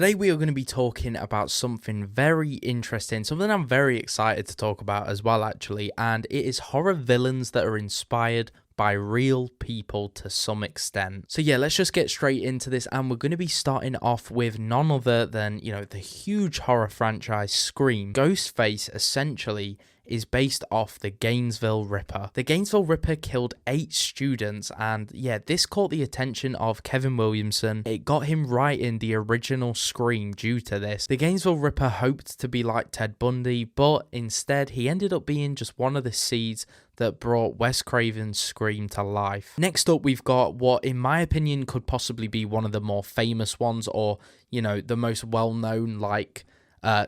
Today we are going to be talking about something very interesting, something I'm very excited to talk about as well actually, and it is horror villains that are inspired by real people to some extent. So yeah, let's just get straight into this, and we're going to be starting off with none other than, the huge horror franchise Scream. Ghostface essentially is based off the Gainesville Ripper. The Gainesville Ripper killed 8 students, and yeah, this caught the attention of Kevin Williamson. It got him writing the original Scream due to this. The Gainesville Ripper hoped to be like Ted Bundy, but instead he ended up being just one of the seeds that brought Wes Craven's Scream to life. Next up, we've got what, in my opinion, could possibly be one of the more famous ones, or, the most well-known,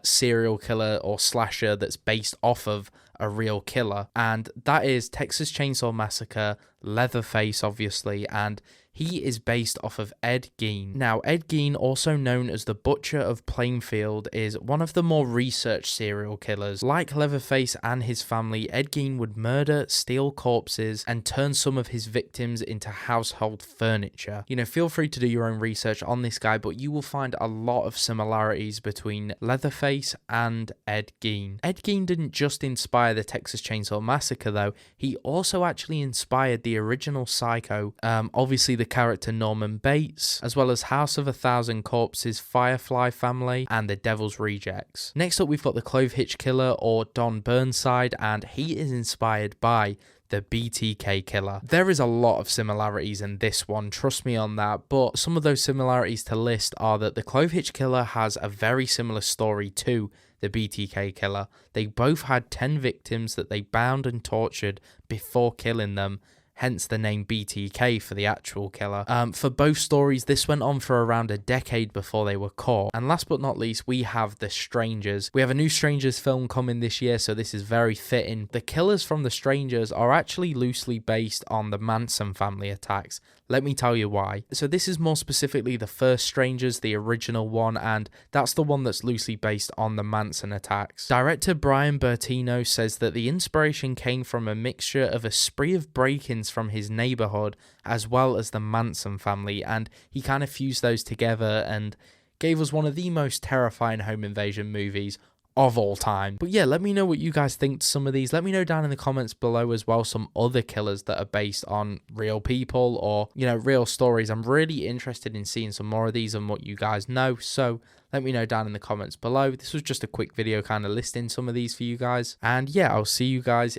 serial killer or slasher that's based off of a real killer, and that is Texas Chainsaw Massacre, Leatherface obviously, and he is based off of Ed Gein. Now, Ed Gein, also known as the Butcher of Plainfield, is one of the more researched serial killers. Like Leatherface and his family, Ed Gein would murder, steal corpses, and turn some of his victims into household furniture. Feel free to do your own research on this guy, but you will find a lot of similarities between Leatherface and Ed Gein. Ed Gein didn't just inspire the Texas Chainsaw Massacre though, he also actually inspired the original Psycho, obviously the character Norman Bates, as well as House of a Thousand Corpses, Firefly Family, and The Devil's Rejects. Next up, we've got the Clove Hitch Killer, or Don Burnside, and he is inspired by the BTK Killer. There is a lot of similarities in this one, trust me on that, but some of those similarities to list are that the Clove Hitch Killer has a very similar story to the BTK Killer. They both had 10 victims that they bound and tortured before killing them, hence the name BTK for the actual killer. For both stories, this went on for around a decade before they were caught. And last but not least, we have The Strangers. We have a new Strangers film coming this year, so this is very fitting. The killers from The Strangers are actually loosely based on the Manson family attacks. Let me tell you why. So this is more specifically the first Strangers, the original one, and that's the one that's loosely based on the Manson attacks. Director Brian Bertino says that the inspiration came from a mixture of a spree of break-ins from his neighborhood as well as the Manson family, and he kind of fused those together and gave us one of the most terrifying home invasion movies of all time. But yeah, let me know what you guys think to some of these. Let me know down in the comments below as well some other killers that are based on real people or, real stories. I'm really interested in seeing some more of these and what you guys know, so let me know down in the comments below. This was just a quick video kind of listing some of these for you guys, and yeah, I'll see you guys